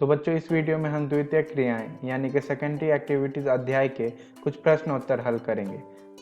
तो बच्चों इस वीडियो में हम द्वितीय क्रियाएं यानी कि सेकेंडरी एक्टिविटीज अध्याय के कुछ प्रश्न उत्तर हल करेंगे।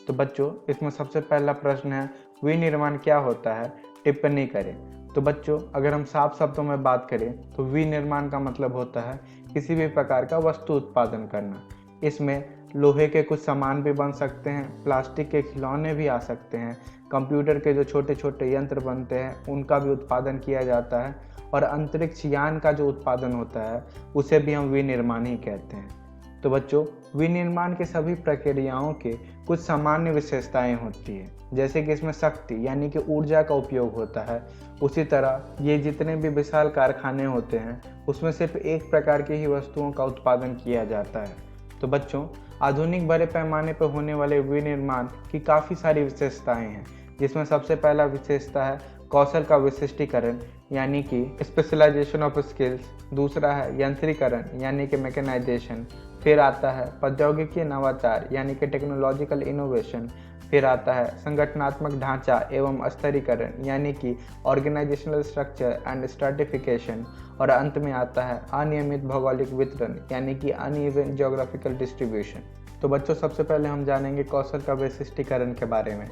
तो बच्चों इसमें सबसे पहला प्रश्न है, विनिर्माण क्या होता है, टिप्पणी करें। तो बच्चों अगर हम साफ शब्दों में बात करें तो विनिर्माण का मतलब होता है किसी भी प्रकार का वस्तु उत्पादन करना। इसमें लोहे के कुछ सामान भी बन सकते हैं, प्लास्टिक के खिलौने भी आ सकते हैं, कंप्यूटर के जो छोटे छोटे यंत्र बनते हैं उनका भी उत्पादन किया जाता है और अंतरिक्ष यान का जो उत्पादन होता है उसे भी हम विनिर्माण ही कहते हैं। तो बच्चों विनिर्माण के सभी प्रक्रियाओं के कुछ सामान्य विशेषताएं होती है, जैसे कि इसमें शक्ति यानी कि ऊर्जा का उपयोग होता है। उसी तरह ये जितने भी विशाल कारखाने होते हैं उसमें सिर्फ एक प्रकार की ही वस्तुओं का उत्पादन किया जाता है। तो बच्चों आधुनिक बड़े पैमाने पर होने वाले विनिर्माण की काफ़ी सारी विशेषताएं हैं, जिसमें सबसे पहला विशेषता है कौशल का विशिष्टीकरण यानी कि स्पेशलाइजेशन ऑफ स्किल्स। दूसरा है यंत्रीकरण यानी कि मैकेनाइजेशन। फिर आता है प्रौद्योगिकी नवाचार यानी कि टेक्नोलॉजिकल इनोवेशन। फिर आता है संगठनात्मक ढांचा एवं स्तरीकरण यानी कि ऑर्गेनाइजेशनल स्ट्रक्चर एंड स्ट्रैटिफिकेशन। और अंत में आता है अनियमित भौगोलिक वितरण यानी कि अनइवन ज्योग्राफिकल डिस्ट्रीब्यूशन। तो बच्चों सबसे पहले हम जानेंगे कौशल का विशिष्टीकरण के बारे में।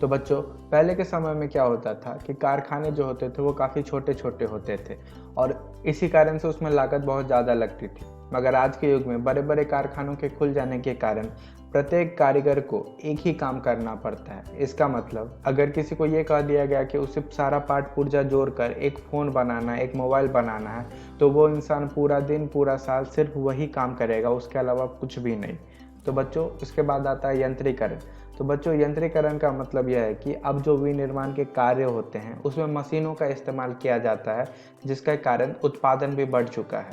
तो बच्चों पहले के समय में क्या होता था कि कारखाने जो होते थे वो काफ़ी छोटे छोटे होते थे और इसी कारण से उसमें लागत बहुत ज़्यादा लगती थी। मगर आज के युग में बड़े बड़े कारखानों के खुल जाने के कारण प्रत्येक कारीगर को एक ही काम करना पड़ता है। इसका मतलब अगर किसी को ये कह दिया गया कि उसे सारा पार्ट पुर्जा जोड़कर एक फ़ोन बनाना है, एक मोबाइल बनाना है, तो वो इंसान पूरा दिन पूरा साल सिर्फ वही काम करेगा, उसके अलावा कुछ भी नहीं। तो बच्चों इसके बाद आता है यंत्रीकरण। तो बच्चों यंत्रीकरण का मतलब यह है कि अब जो विनिर्माण के कार्य होते हैं उसमें मशीनों का इस्तेमाल किया जाता है, जिसके कारण उत्पादन भी बढ़ चुका है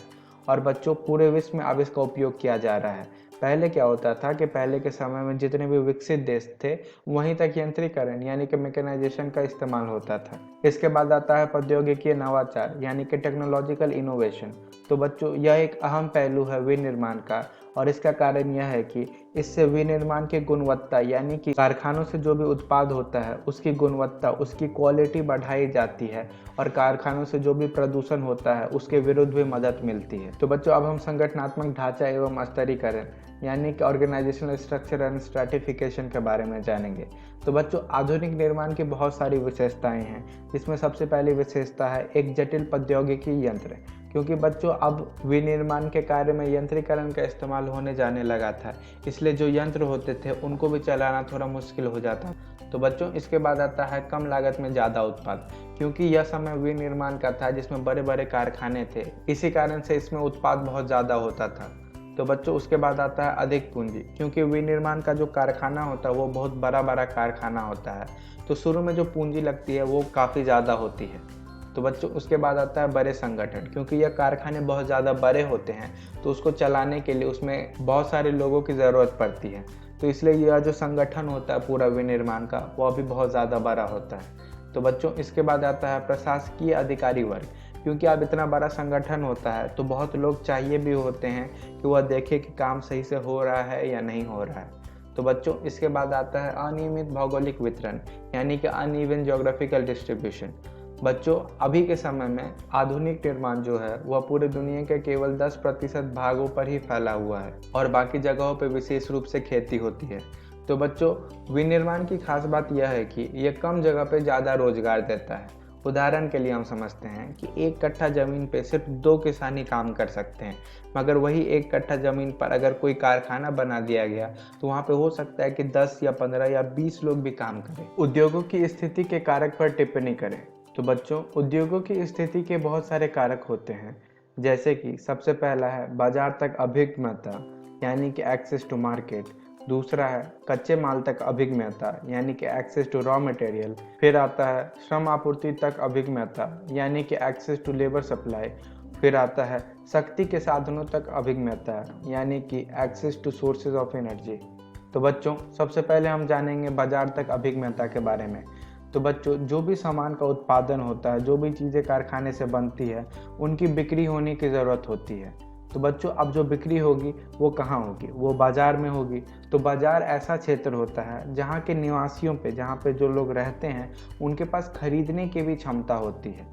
और बच्चों पूरे विश्व में अब इसका उपयोग किया जा रहा है। पहले क्या होता था कि पहले के समय में जितने भी विकसित देश थे वहीं तक यंत्रीकरण यानी कि मैकेनाइजेशन का इस्तेमाल होता था। इसके बाद आता है प्रौद्योगिकी नवाचार यानी कि टेक्नोलॉजिकल इनोवेशन। तो बच्चों यह एक अहम पहलू है विनिर्माण का और इसका कारण यह है कि इससे विनिर्माण की गुणवत्ता यानी कि कारखानों से जो भी उत्पाद होता है उसकी गुणवत्ता, उसकी क्वालिटी बढ़ाई जाती है और कारखानों से जो भी प्रदूषण होता है उसके विरुद्ध भी मदद मिलती है। तो बच्चों अब हम संगठनात्मक ढांचा एवं स्तरीकरण यानी कि ऑर्गेनाइजेशनल स्ट्रक्चर एंड स्ट्रैटिफिकेशन के बारे में जानेंगे। तो बच्चों आधुनिक निर्माण की बहुत सारी विशेषताएं हैं, जिसमें सबसे पहली विशेषता है एक जटिल प्रौद्योगिकी यंत्र। क्योंकि बच्चों अब विनिर्माण के कार्य में यंत्रीकरण का इस्तेमाल होने जाने लगा था, इसलिए जो यंत्र होते थे उनको भी चलाना थोड़ा मुश्किल हो जाता। तो बच्चों इसके बाद आता है कम लागत में ज़्यादा उत्पाद। क्योंकि यह समय विनिर्माण का था जिसमें बड़े बड़े कारखाने थे, इसी कारण से इसमें उत्पाद बहुत ज़्यादा होता था। तो बच्चों उसके बाद आता है अधिक पूंजी। क्योंकि विनिर्माण का जो कारखाना होता है वो बहुत बड़ा बड़ा कारखाना होता है, तो शुरू में जो पूंजी लगती है वो काफ़ी ज़्यादा होती है। तो बच्चों उसके बाद आता है बड़े संगठन। क्योंकि यह कारखाने बहुत ज़्यादा बड़े होते हैं तो उसको चलाने के लिए उसमें बहुत सारे लोगों की ज़रूरत पड़ती है, तो इसलिए यह जो संगठन होता है पूरा विनिर्माण का वह भी बहुत ज़्यादा बड़ा होता है। तो बच्चों इसके बाद आता है प्रशासकीय अधिकारी वर्ग। क्योंकि अब इतना बड़ा संगठन होता है तो बहुत लोग चाहिए भी होते हैं कि वह देखे कि काम सही से हो रहा है या नहीं हो रहा है। तो बच्चों इसके बाद आता है अनियमित भौगोलिक वितरण यानी कि अनइवन ज्योग्राफिकल डिस्ट्रीब्यूशन। बच्चों अभी के समय में आधुनिक निर्माण जो है वह पूरे दुनिया के केवल 10% भागों पर ही फैला हुआ है और बाकी जगहों पर विशेष रूप से खेती होती है। तो बच्चों विनिर्माण की खास बात यह है कि यह कम जगह पर ज़्यादा रोजगार देता है। उदाहरण के लिए हम समझते हैं कि 1 कट्ठा ज़मीन पे सिर्फ 2 किसान ही काम कर सकते हैं, मगर वही 1 कट्ठा ज़मीन पर अगर कोई कारखाना बना दिया गया तो वहाँ पे हो सकता है कि 10 या 15 या 20 लोग भी काम करें। उद्योगों की स्थिति के कारक पर टिप्पणी करें। तो बच्चों उद्योगों की स्थिति के बहुत सारे कारक होते हैं, जैसे कि सबसे पहला है बाजार तक अभिगम्यता यानी कि एक्सेस टू मार्केट। दूसरा है कच्चे माल तक अभिगम्यता यानी कि एक्सेस टू रॉ मटेरियल। फिर आता है श्रम आपूर्ति तक अभिगम्यता यानी कि एक्सेस टू लेबर सप्लाई। फिर आता है शक्ति के साधनों तक अभिगम्यता यानी कि access to sources of energy. तो बच्चों सबसे पहले हम जानेंगे बाजार तक अभिगम्यता के बारे में। तो बच्चों जो भी सामान का उत्पादन होता है, जो भी चीज़ें कारखाने से बनती है, उनकी बिक्री होने की ज़रूरत होती है। तो बच्चों अब जो बिक्री होगी वो कहाँ होगी, वो बाज़ार में होगी। तो बाज़ार ऐसा क्षेत्र होता है जहाँ के निवासियों पे, जहाँ पे जो लोग रहते हैं उनके पास खरीदने की भी क्षमता होती है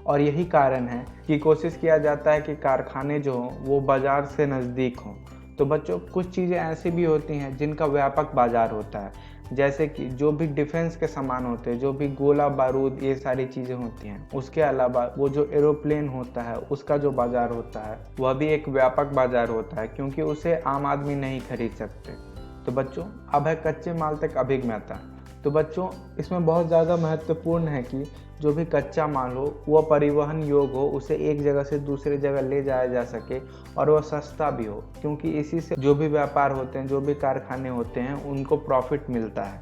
और यही कारण है कि कोशिश किया जाता है कि कारखाने जो हों वो बाज़ार से नज़दीक हों। तो बच्चों कुछ चीज़ें ऐसी भी होती हैं जिनका व्यापक बाज़ार होता है, जैसे कि जो भी डिफेंस के सामान होते हैं, जो भी गोला बारूद ये सारी चीज़ें होती हैं। उसके अलावा वो जो एरोप्लेन होता है उसका जो बाज़ार होता है वह भी एक व्यापक बाज़ार होता है, क्योंकि उसे आम आदमी नहीं खरीद सकते। तो बच्चों अब है कच्चे माल तक अभिज्ञता। तो बच्चों इसमें बहुत ज़्यादा महत्वपूर्ण है कि जो भी कच्चा माल हो वह परिवहन योग्य हो, उसे एक जगह से दूसरी जगह ले जाया जा सके और वह सस्ता भी हो, क्योंकि इसी से जो भी व्यापार होते हैं, जो भी कारखाने होते हैं, उनको प्रॉफिट मिलता है।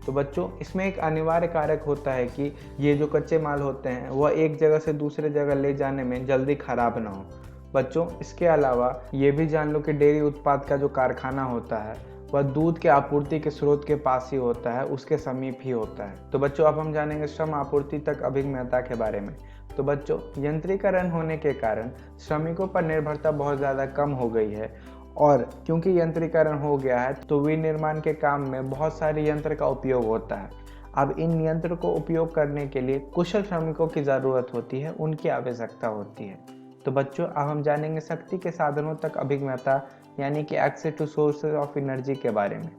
तो बच्चों इसमें एक अनिवार्य कारक होता है कि ये जो कच्चे माल होते हैं वह एक जगह से दूसरे जगह ले जाने में जल्दी ख़राब ना हो। बच्चों इसके अलावा ये भी जान लो कि डेयरी उत्पाद का जो कारखाना होता है वह दूध के आपूर्ति के स्रोत के पास ही होता है, उसके समीप ही होता है। तो बच्चों अब हम जानेंगे श्रम आपूर्ति तक अभिज्ञता के बारे में। तो बच्चों यंत्रीकरण होने के कारण श्रमिकों पर निर्भरता बहुत ज़्यादा कम हो गई है, और क्योंकि यंत्रीकरण हो गया है तो विनिर्माण के काम में बहुत सारे यंत्र का उपयोग होता है। अब इन यंत्र को उपयोग करने के लिए कुशल श्रमिकों की ज़रूरत होती है, उनकी आवश्यकता होती है। तो बच्चों अब हम जानेंगे शक्ति के साधनों तक अभिज्ञता यानी कि access to sources of energy के बारे में।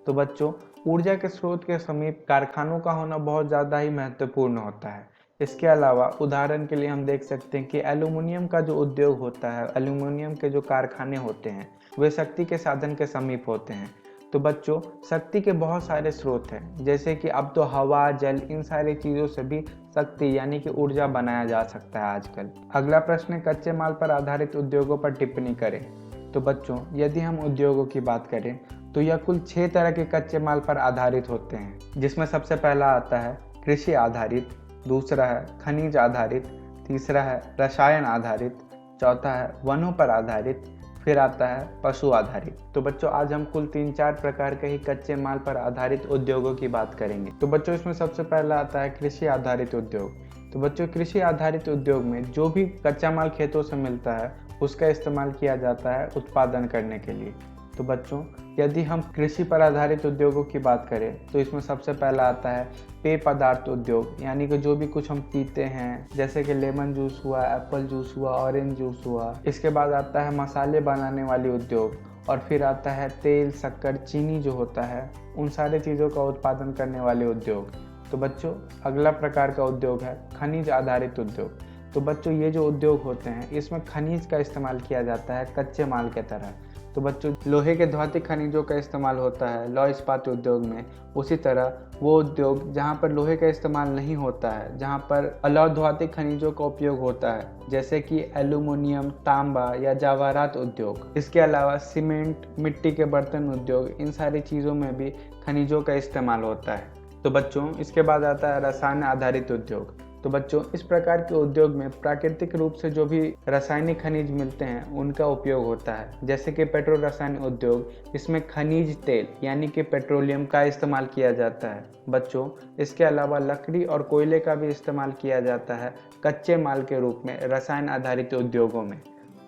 तो बच्चों ऊर्जा के स्रोत के समीप कारखानों का होना बहुत ज़्यादा ही महत्वपूर्ण होता है। इसके अलावा उदाहरण के लिए हम देख सकते हैं कि एल्यूमिनियम का जो उद्योग होता है, एल्यूमिनियम के जो कारखाने होते हैं वे शक्ति के साधन के समीप होते हैं। तो बच्चों शक्ति के बहुत सारे स्रोत हैं, जैसे कि अब तो हवा, जल, इन सारी चीज़ों से भी शक्ति यानी कि ऊर्जा बनाया जा सकता है आजकल। अगला प्रश्न है कच्चे माल पर आधारित उद्योगों पर टिप्पणी करें। तो बच्चों यदि हम उद्योगों की बात करें तो यह कुल 6 तरह के कच्चे माल पर आधारित होते हैं, जिसमें सबसे पहला आता है कृषि आधारित, दूसरा है खनिज आधारित, तीसरा है रसायन आधारित, चौथा है वनों पर आधारित, फिर आता है पशु आधारित। तो बच्चों आज हम कुल 3-4 प्रकार के ही कच्चे माल पर आधारित उद्योगों की बात करेंगे। तो बच्चों इसमें सबसे पहला आता है कृषि आधारित उद्योग। तो बच्चों कृषि आधारित उद्योग में जो भी कच्चा माल खेतों से मिलता है उसका इस्तेमाल किया जाता है उत्पादन करने के लिए। तो बच्चों यदि हम कृषि पर आधारित उद्योगों की बात करें तो इसमें सबसे पहला आता है पेय पदार्थ उद्योग, यानी कि जो भी कुछ हम पीते हैं, जैसे कि लेमन जूस हुआ, एप्पल जूस हुआ, ऑरेंज जूस हुआ। इसके बाद आता है मसाले बनाने वाले उद्योग, और फिर आता है तेल, शक्कर, चीनी जो होता है, उन सारे चीज़ों का उत्पादन करने वाले उद्योग। तो बच्चों अगला प्रकार का उद्योग है खनिज आधारित उद्योग। तो बच्चों ये जो उद्योग होते हैं इसमें खनिज का इस्तेमाल किया जाता है कच्चे माल के तरह। तो बच्चों लोहे के धातु खनिजों का इस्तेमाल होता है लौह इस्पात उद्योग में। उसी तरह वो उद्योग जहाँ पर लोहे का इस्तेमाल नहीं होता है, जहाँ पर अलौह धातु खनिजों का उपयोग होता है, जैसे कि एल्यूमिनियम, तांबा या जवाहरात उद्योग। इसके अलावा सीमेंट, मिट्टी के बर्तन उद्योग, इन सारी चीज़ों में भी खनिजों का इस्तेमाल होता है। तो बच्चों इसके बाद आता है रसायन आधारित उद्योग। तो बच्चों इस प्रकार के उद्योग में प्राकृतिक रूप से जो भी रासायनिक खनिज मिलते हैं उनका उपयोग होता है, जैसे कि पेट्रो रसायन उद्योग, इसमें खनिज तेल यानी कि पेट्रोलियम का इस्तेमाल किया जाता है। बच्चों इसके अलावा लकड़ी और कोयले का भी इस्तेमाल किया जाता है कच्चे माल के रूप में रसायन आधारित उद्योगों में।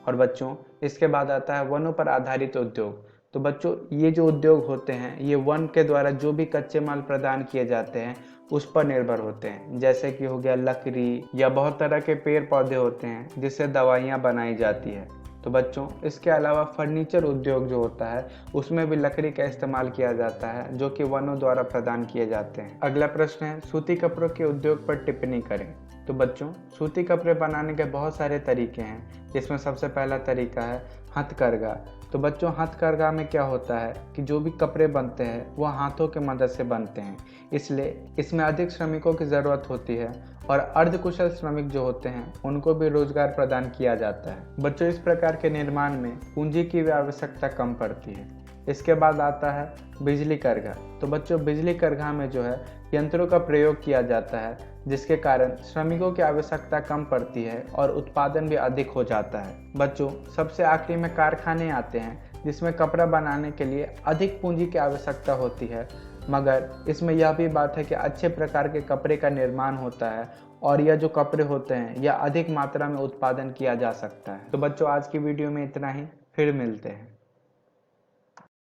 और बच्चों इसके बाद आता है वनों पर आधारित उद्योग। तो बच्चों ये जो उद्योग होते हैं ये वन के द्वारा जो भी कच्चे माल प्रदान किए जाते हैं उस पर निर्भर होते हैं, जैसे कि हो गया लकड़ी या बहुत तरह के पेड़ पौधे होते हैं जिससे दवाइयाँ बनाई जाती है। तो बच्चों इसके अलावा फर्नीचर उद्योग जो होता है उसमें भी लकड़ी का इस्तेमाल किया जाता है, जो कि वनों द्वारा प्रदान किए जाते हैं। अगला प्रश्न है सूती कपड़ों के उद्योग पर टिप्पणी करें। तो बच्चों सूती कपड़े बनाने के बहुत सारे तरीके हैं, जिसमें सबसे पहला तरीका है हथकरघा। तो बच्चों हथकरघा में क्या होता है कि जो भी कपड़े बनते हैं वह हाथों की मदद से बनते हैं, इसलिए इसमें अधिक श्रमिकों की ज़रूरत होती है और अर्धकुशल श्रमिक जो होते हैं उनको भी रोजगार प्रदान किया जाता है। बच्चों इस प्रकार के निर्माण में पूंजी की भी आवश्यकता कम पड़ती है। इसके बाद आता है बिजली करघा। तो बच्चों बिजली करघा में जो है यंत्रों का प्रयोग किया जाता है, जिसके कारण श्रमिकों की आवश्यकता कम पड़ती है और उत्पादन भी अधिक हो जाता है। बच्चों सबसे आखिरी में कारखाने आते हैं, जिसमें कपड़ा बनाने के लिए अधिक पूंजी की आवश्यकता होती है, मगर इसमें यह भी बात है कि अच्छे प्रकार के कपड़े का निर्माण होता है और यह जो कपड़े होते हैं यह अधिक मात्रा में उत्पादन किया जा सकता है। तो बच्चों आज की वीडियो में इतना ही, फिर मिलते हैं।